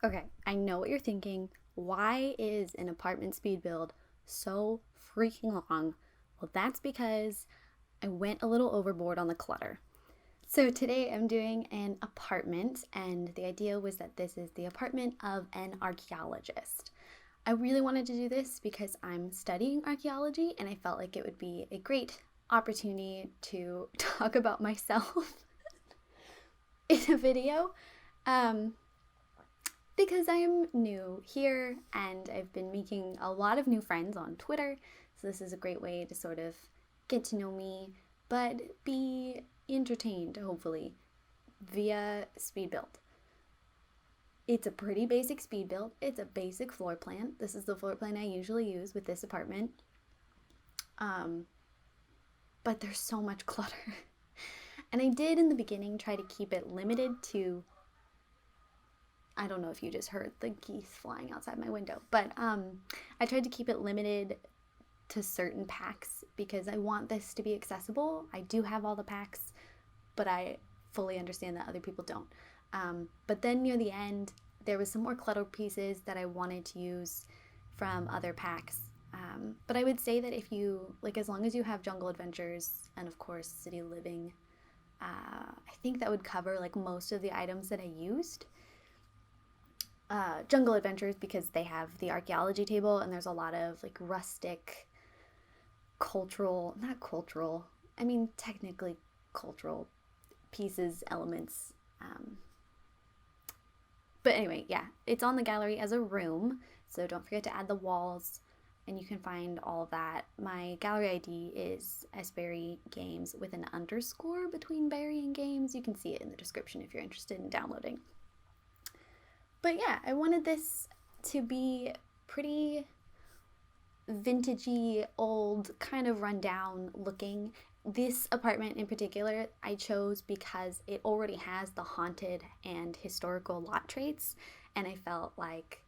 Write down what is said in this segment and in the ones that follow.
Okay, I know what you're thinking. Why is an apartment speed build so freaking long? Well, that's because I went a little overboard on the clutter. So today I'm doing an apartment, and the idea was that this is the apartment of an archaeologist. I really wanted to do this because I'm studying archaeology, and I felt like it would be a great opportunity to talk about myself in a video. Um, because I am new here and I've been making a lot of new friends on Twitter. So this is a great way to sort of get to know me, but be entertained, hopefully, via speed build. It's a pretty basic speed build. It's a basic floor plan. This is the floor plan I usually use with this apartment. Um, but there's so much clutter. And I did in the beginning try to keep it limited to, I don't know if you just heard the geese flying outside my window, but I tried to keep it limited to certain packs because I want this to be accessible. I do have all the packs, but I fully understand that other people don't. But then near the end, there was some more clutter pieces that I wanted to use from other packs. But I would say that if you, like, as long as you have Jungle Adventures and of course City Living, I think that would cover like most of the items that I used. Jungle Adventures because they have the archaeology table and there's a lot of like rustic, not cultural, I mean, technically cultural pieces, elements. But anyway, yeah, it's on the gallery as a room, so don't forget to add the walls and you can find all of that. My gallery ID is SberryGames with an underscore between Berry and Games. You can see it in the description if you're interested in downloading. But yeah, I wanted this to be pretty vintagey, old, kind of rundown looking. This apartment in particular I chose because it already has the haunted and historical lot traits, and I felt like,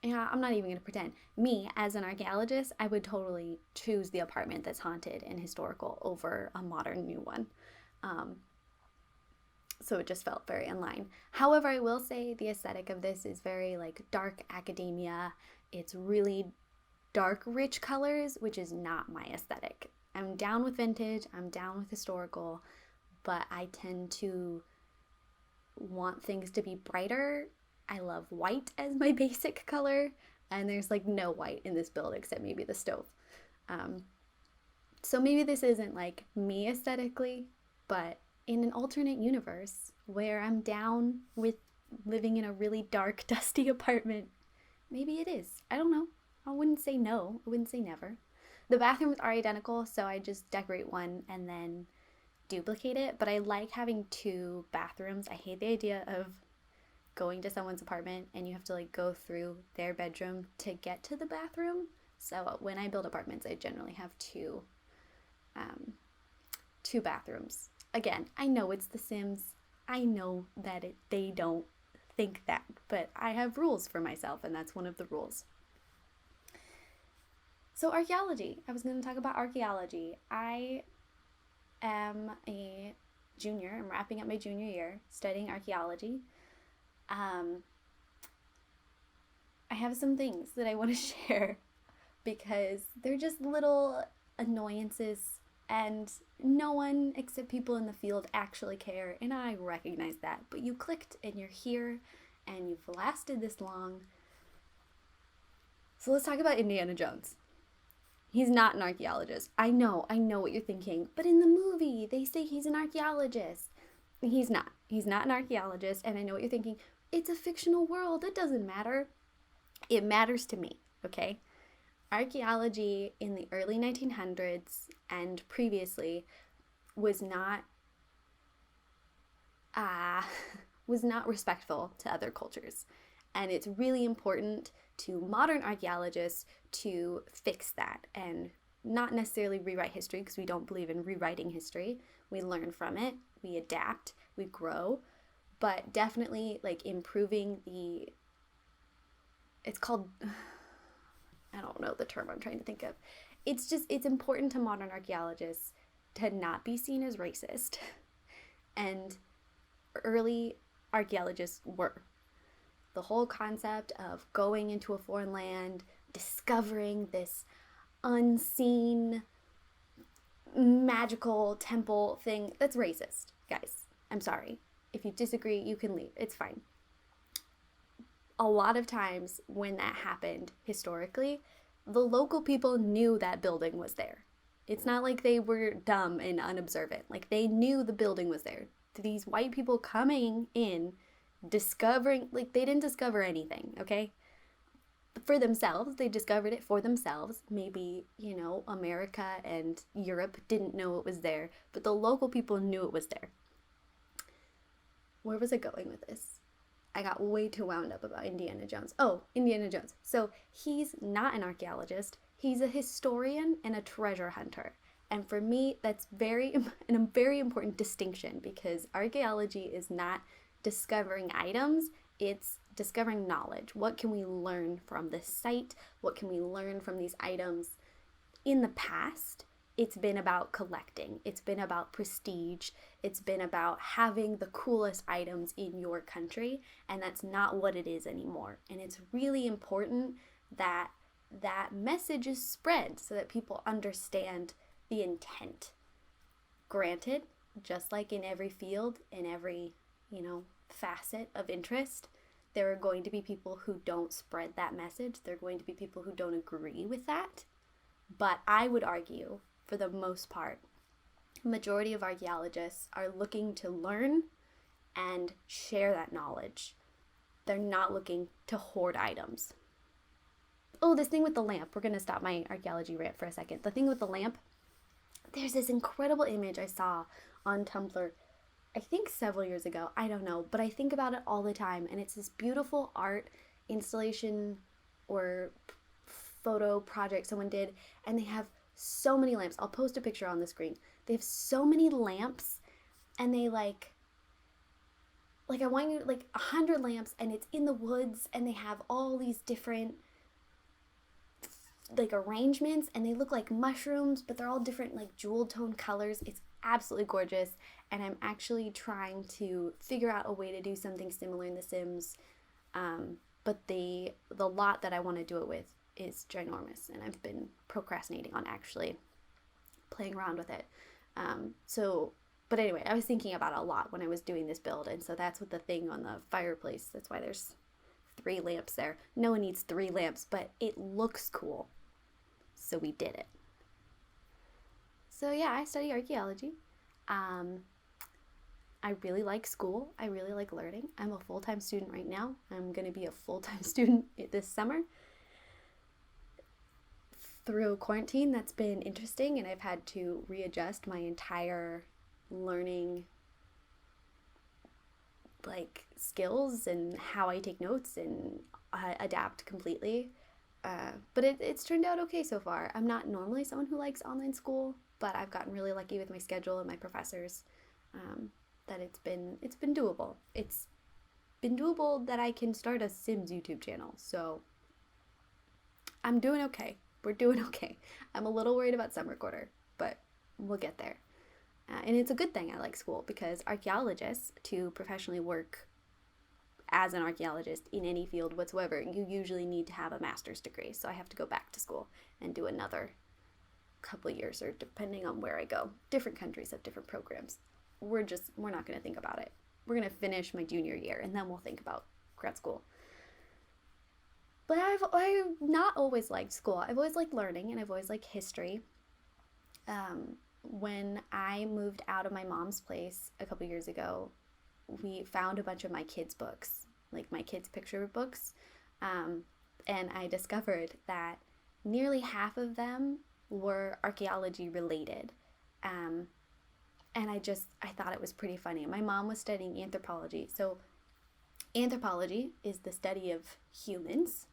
yeah, I'm not even going to pretend. Me, as an archaeologist, I would totally choose the apartment that's haunted and historical over a modern new one. So it just felt very in line. However, I will say the aesthetic of this is very like dark academia. It's really dark, rich colors, which is not my aesthetic. I'm down with vintage, I'm down with historical, but I tend to want things to be brighter. I love white as my basic color, and there's like no white in this build except maybe the stove. So maybe this isn't like me aesthetically, but in an alternate universe where I'm down with living in a really dark, dusty apartment, maybe it is. I don't know. I wouldn't say no. I wouldn't say never. The bathrooms are identical, so I just decorate one and then duplicate it. But I like having two bathrooms. I hate the idea of going to someone's apartment and you have to like go through their bedroom to get to the bathroom. So when I build apartments, I generally have two bathrooms. Again, I know it's The Sims. I know that they don't think that, but I have rules for myself, and that's one of the rules. So archaeology. I was going to talk about archaeology. I am a junior. I'm wrapping up my junior year studying archaeology. I have some things that I want to share because they're just little annoyances and no one except people in the field actually care, and I recognize that. But you clicked and you're here and you've lasted this long. So let's talk about Indiana Jones. He's not an archaeologist. I know what you're thinking. But in the movie, they say he's an archaeologist. He's not. He's not an archaeologist, and I know what you're thinking. It's a fictional world. It doesn't matter. It matters to me, okay? Archaeology in the early 1900s and previously was not respectful to other cultures. And it's really important to modern archaeologists to fix that and not necessarily rewrite history, because we don't believe in rewriting history. We learn from it, we adapt, we grow, but definitely like improving it's called, I don't know the term I'm trying to think of. It's important to modern archaeologists to not be seen as racist. And early archaeologists were. The whole concept of going into a foreign land, discovering this unseen magical temple thing, that's racist, guys. I'm sorry. If you disagree, you can leave. It's fine. A lot of times when that happened historically, the local people knew that building was there. It's not like they were dumb and unobservant. Like, they knew the building was there. These white people coming in, discovering, like, they didn't discover anything, okay? For themselves, they discovered it for themselves. Maybe, America and Europe didn't know it was there, but the local people knew it was there. Where was I going with this? I got way too wound up about Indiana Jones. Oh, Indiana Jones. So he's not an archaeologist. He's a historian and a treasure hunter. And for me, that's a very important distinction, because archaeology is not discovering items, it's discovering knowledge. What can we learn from this site? What can we learn from these items? In the past, it's been about collecting. It's been about prestige. It's been about having the coolest items in your country, and that's not what it is anymore. And it's really important that that message is spread so that people understand the intent. Granted, just like in every field, in every, facet of interest, there are going to be people who don't spread that message. There are going to be people who don't agree with that. But I would argue, for the most part, the majority of archaeologists are looking to learn and share that knowledge. They're not looking to hoard items. Oh, this thing with the lamp. We're going to stop my archaeology rant for a second. The thing with the lamp, there's this incredible image I saw on Tumblr, I think several years ago. I don't know, but I think about it all the time. And it's this beautiful art installation or photo project someone did. And they have so many lamps. I'll post a picture on the screen. They have so many lamps, and they I want you 100 lamps, and it's in the woods, and they have all these different arrangements, and they look like mushrooms, but they're all different jewel tone colors. It's absolutely gorgeous, and I'm actually trying to figure out a way to do something similar in The Sims, but the lot that I want to do it with is ginormous, and I've been procrastinating on actually playing around with it. But anyway, I was thinking about it a lot when I was doing this build, and so that's what the thing on the fireplace, that's why there's 3 lamps there. No one needs 3 lamps, but it looks cool, so we did it. So yeah, I study archaeology. I really like school. I really like learning. I'm a full-time student right now. I'm going to be a full-time student this summer. Through quarantine, that's been interesting, and I've had to readjust my entire learning skills and how I take notes and adapt completely. But it's turned out okay so far. I'm not normally someone who likes online school, but I've gotten really lucky with my schedule and my professors, that it's been doable. It's been doable that I can start a Sims YouTube channel. So I'm doing okay. We're doing okay. I'm a little worried about summer quarter, but we'll get there. And it's a good thing I like school, because archaeologists, to professionally work as an archaeologist in any field whatsoever, you usually need to have a master's degree. So I have to go back to school and do another couple of years, or depending on where I go. Different countries have different programs. We're not going to think about it. We're going to finish my junior year, and then we'll think about grad school. But I've not always liked school. I've always liked learning, and I've always liked history. When I moved out of my mom's place a couple years ago, we found a bunch of my kids' books, my kids' picture books, and I discovered that nearly half of them were archaeology related. And I thought it was pretty funny. My mom was studying anthropology. So anthropology is the study of humans.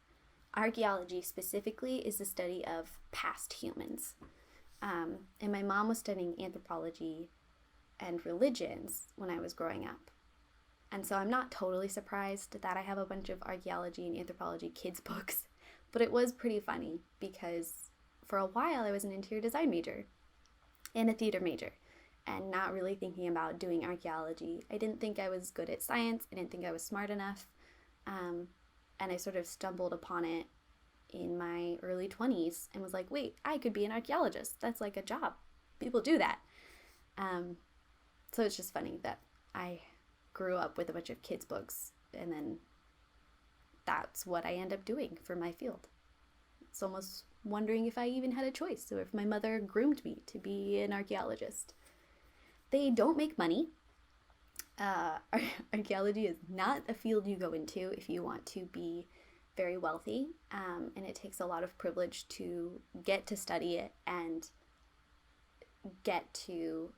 Archaeology specifically is the study of past humans. And my mom was studying anthropology and religions when I was growing up. And so I'm not totally surprised that I have a bunch of archaeology and anthropology kids books, but it was pretty funny because for a while I was an interior design major and a theater major, and not really thinking about doing archaeology. I didn't think I was good at science. I didn't think I was smart enough. And I sort of stumbled upon it in my early 20s and was like, wait, I could be an archaeologist. That's like a job. People do that. So it's just funny that I grew up with a bunch of kids' books, and then that's what I end up doing for my field. It's almost wondering if I even had a choice, or if my mother groomed me to be an archaeologist. They don't make money. Archaeology is not a field you go into if you want to be very wealthy, and it takes a lot of privilege to get to study it and get to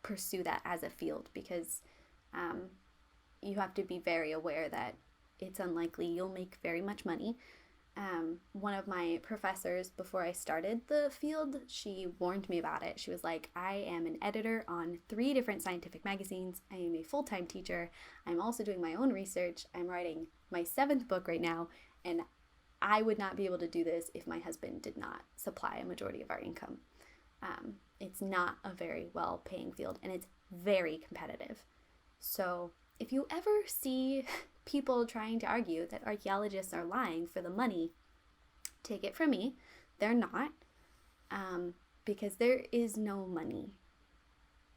pursue that as a field, because you have to be very aware that it's unlikely you'll make very much money. One of my professors, before I started the field, she warned me about it. She was like, I am an editor on 3 different scientific magazines. I am a full-time teacher. I'm also doing my own research. I'm writing my 7th book right now, and I would not be able to do this if my husband did not supply a majority of our income. It's not a very well-paying field, and it's very competitive. So if you ever see people trying to argue that archaeologists are lying for the money, take it from me, they're not, because there is no money.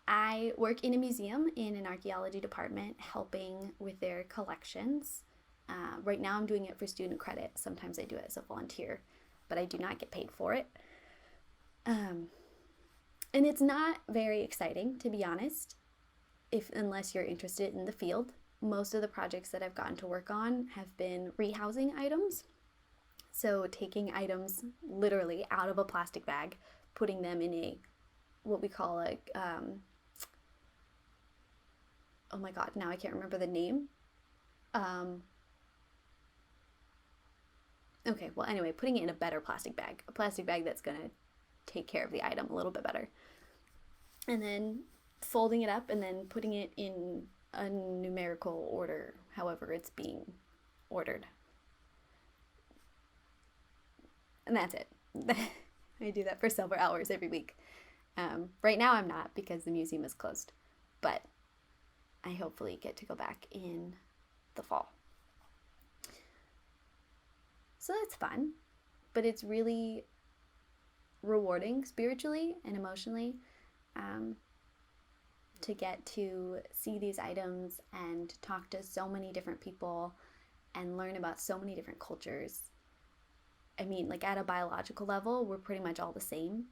I work in a museum in an archaeology department, helping with their collections. Right now I'm doing it for student credit. Sometimes I do it as a volunteer, but I do not get paid for it. And it's not very exciting, to be honest, unless you're interested in the field. Most of the projects that I've gotten to work on have been rehousing items. So taking items literally out of a plastic bag, putting them in what we call oh my God, now I can't remember the name. Okay, well anyway, putting it in a better plastic bag, a plastic bag that's gonna take care of the item a little bit better. And then folding it up and then putting it in a numerical order, however it's being ordered. And that's it. I do that for several hours every week. Right now I'm not, because the museum is closed, but I hopefully get to go back in the fall. So that's fun, but it's really rewarding spiritually and emotionally to get to see these items and talk to so many different people and learn about so many different cultures. I mean, like at a biological level, we're pretty much all the same,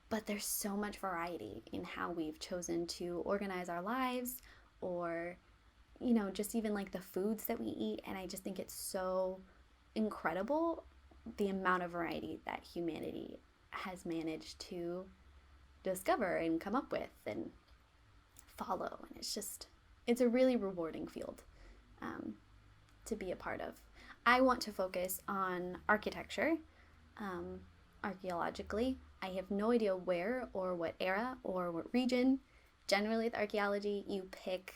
but there's so much variety in how we've chosen to organize our lives, or, you know, just even like the foods that we eat. And I just think it's so incredible, the amount of variety that humanity has managed to discover and come up with and follow. And it's a really rewarding field to be a part of. I want to focus on architecture, archaeologically. I have no idea where or what era or what region. Generally with archaeology, you pick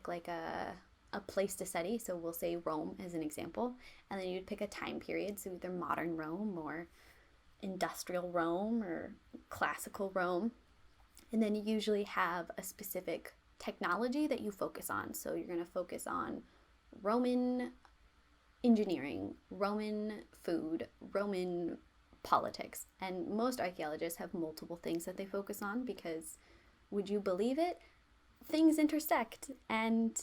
like a place to study. So we'll say Rome as an example, and then you'd pick a time period, so either modern Rome or industrial Rome or classical Rome. And then you usually have a specific technology that you focus on. So you're going to focus on Roman engineering, Roman food, Roman politics. And most archaeologists have multiple things that they focus on, because, would you believe it, things intersect. And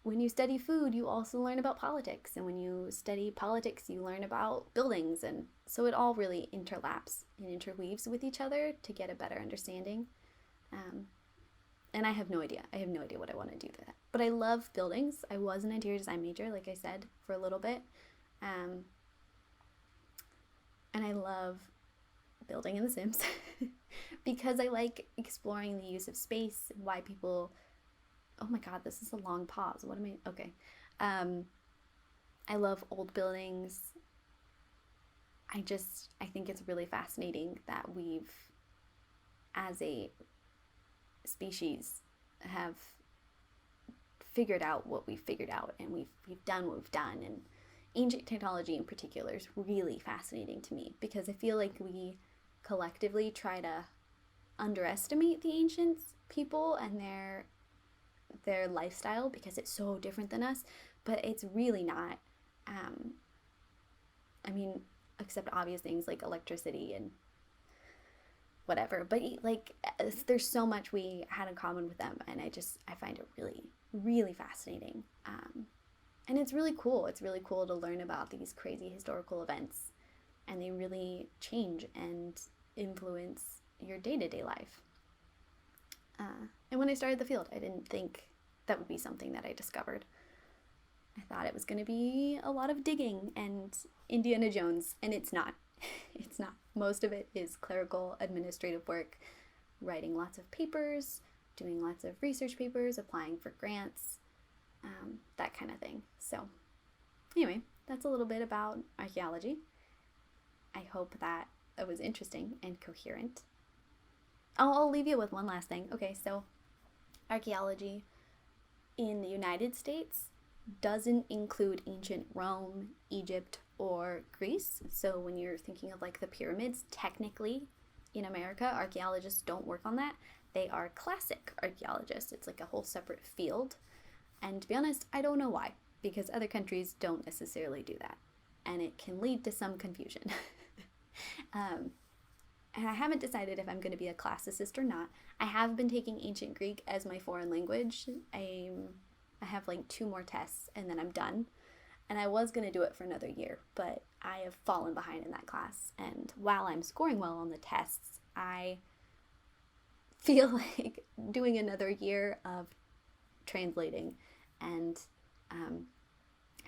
when you study food, you also learn about politics. And when you study politics, you learn about buildings. And so it all really interlaps and interweaves with each other to get a better understanding. And I have no idea. I have no idea what I want to do with that. But I love buildings. I was an interior design major, like I said, for a little bit. And I love building in The Sims because I like exploring the use of space, why people... Oh my God, this is a long pause. What am I... Okay. I love old buildings. I think it's really fascinating that we've, as a species, have figured out what we've figured out, and we've done what we've done. And ancient technology in particular is really fascinating to me, because I feel like we collectively try to underestimate the ancient people and their lifestyle because it's so different than us, but it's really not. I mean, except obvious things like electricity and whatever, but like there's so much we had in common with them, and I find it really, really fascinating. And it's really cool. It's really cool to learn about these crazy historical events, and they really change and influence your day-to-day life. And when I started the field, I didn't think that would be something that I discovered. I thought it was going to be a lot of digging and Indiana Jones, and it's not. It's not. Most of it is clerical, administrative work, writing lots of papers, doing lots of research papers, applying for grants, that kind of thing. So anyway, that's a little bit about archaeology. I hope that it was interesting and coherent. I'll leave you with one last thing. Okay, so archaeology in the United States doesn't include ancient Rome, Egypt, or Greece. So when you're thinking of like the pyramids, technically in America, archaeologists don't work on that. They are classic archaeologists. It's like a whole separate field. And to be honest, I don't know why, because other countries don't necessarily do that. And it can lead to some confusion. And I haven't decided if I'm going to be a classicist or not. I have been taking ancient Greek as my foreign language. I have like 2 more tests and then I'm done. And I was going to do it for another year, but I have fallen behind in that class. And while I'm scoring well on the tests, I feel like doing another year of translating and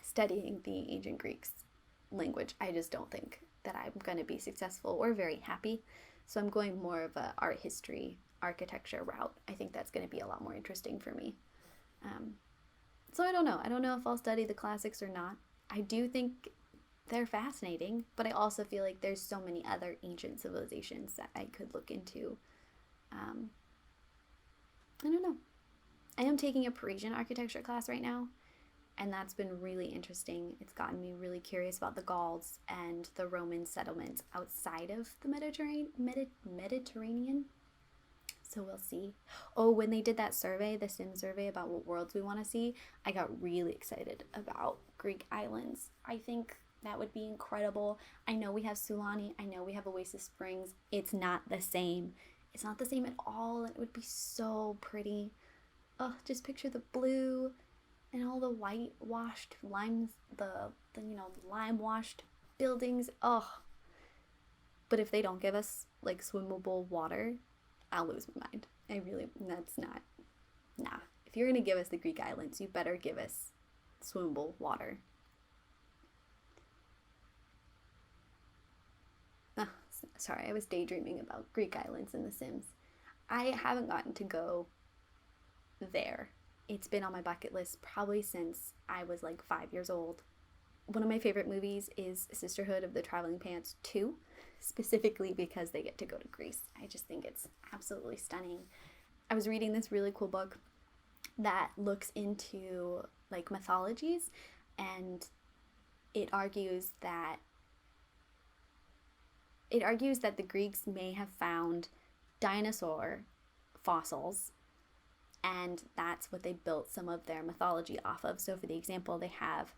studying the ancient Greek's language, I just don't think that I'm going to be successful or very happy. So I'm going more of a art history, architecture route. I think that's going to be a lot more interesting for me. So I don't know. I don't know if I'll study the classics or not. I do think they're fascinating, but I also feel like there's so many other ancient civilizations that I could look into. I don't know. I am taking a Parisian architecture class right now, and that's been really interesting. It's gotten me really curious about the Gauls and the Roman settlements outside of the Mediterranean. So we'll see. Oh, when they did that survey, the Sim survey about what worlds we want to see, I got really excited about Greek islands. I think that would be incredible. I know we have Sulani. I know we have Oasis Springs. It's not the same. It's not the same at all. It would be so pretty. Oh, just picture the blue and all the white washed limes, the lime washed buildings. Oh, but if they don't give us like swimmable water, I'll lose my mind. That's not, nah. If you're gonna give us the Greek islands, you better give us swimmable water. Oh, sorry, I was daydreaming about Greek islands in The Sims. I haven't gotten to go there. It's been on my bucket list probably since I was like 5 years old. One of my favorite movies is Sisterhood of the Traveling Pants 2, specifically because they get to go to Greece. I just think it's absolutely stunning. I was reading this really cool book that looks into like mythologies, and it argues that the Greeks may have found dinosaur fossils, and that's what they built some of their mythology off of. So for the example, they have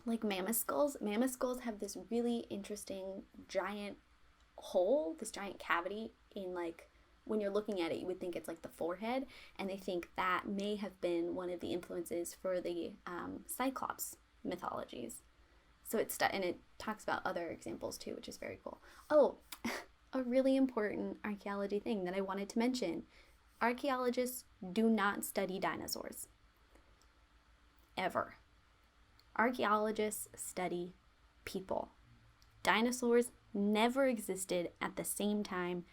like mammoth skulls. Mammoth skulls have this really interesting giant hole, this giant cavity in, like, when you're looking at it, you would think it's like the forehead, and they think that may have been one of the influences for the Cyclops mythologies. So it talks about other examples too, which is very cool. Oh, a really important archaeology thing that I wanted to mention. Archaeologists do not study dinosaurs. Ever. Archaeologists study people. Dinosaurs never existed at the same time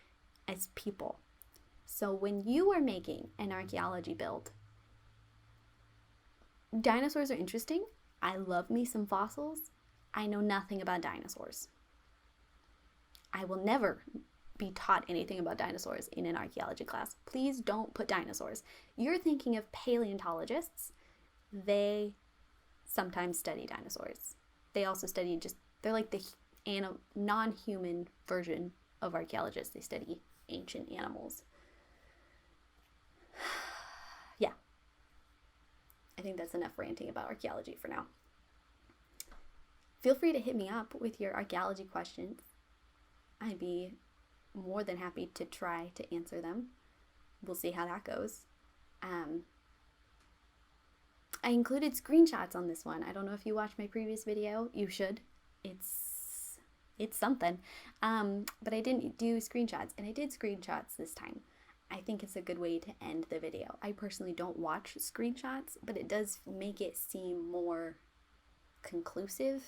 as people. So when you are making an archaeology build, dinosaurs are interesting. I love me some fossils. I know nothing about dinosaurs. I will never be taught anything about dinosaurs in an archaeology class. Please don't put dinosaurs. You're thinking of paleontologists. They sometimes study dinosaurs. They also study they're like the non-human version of archaeologists. They study ancient animals. think that's enough ranting about archaeology for now. Feel free to hit me up with your archaeology questions. I'd be more than happy to try to answer them. We'll see how that goes. I included screenshots on this one. I don't know if you watched my previous video. You should. It's something. But I didn't do screenshots, and I did screenshots this time. I think it's a good way to end the video. I personally don't watch screenshots, but it does make it seem more conclusive.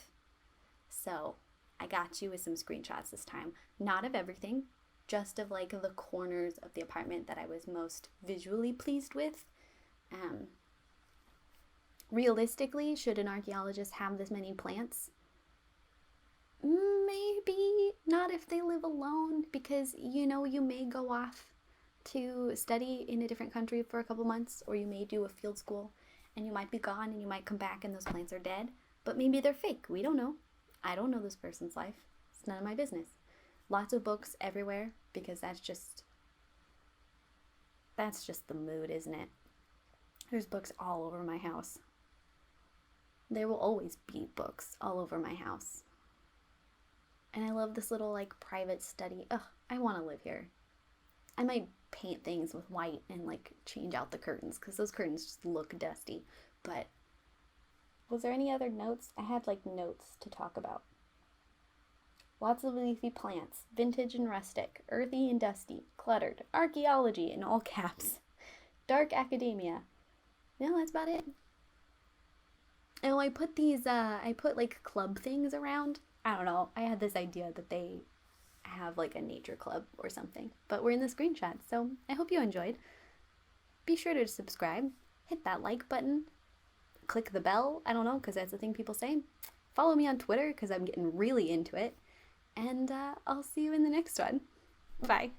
So I got you with some screenshots this time. Not of everything, just of like the corners of the apartment that I was most visually pleased with. Realistically, should an archaeologist have this many plants? Maybe not if they live alone, because you may go off to study in a different country for a couple months, or you may do a field school and you might be gone and you might come back and those plants are dead, but maybe they're fake. We don't know. I don't know this person's life. It's none of my business. Lots of books everywhere, because that's just the mood, isn't it? There's books all over my house. There will always be books all over my house. And I love this little like private study. Ugh, I want to live here. I might paint things with white and like change out the curtains, because those curtains just look dusty. But was there any other notes? I had like notes to talk about. Lots of leafy plants, vintage and rustic, earthy and dusty, cluttered, archaeology in all caps, dark academia. No, that's about it. And I put these, like club things around. I don't know. I had this idea that they have like a nature club or something, but we're in the screenshot, so I hope you enjoyed. Be sure to subscribe, hit that like button, click the bell, I don't know, because that's the thing people say. Follow me on Twitter, because I'm getting really into it, and I'll see you in the next one. Bye.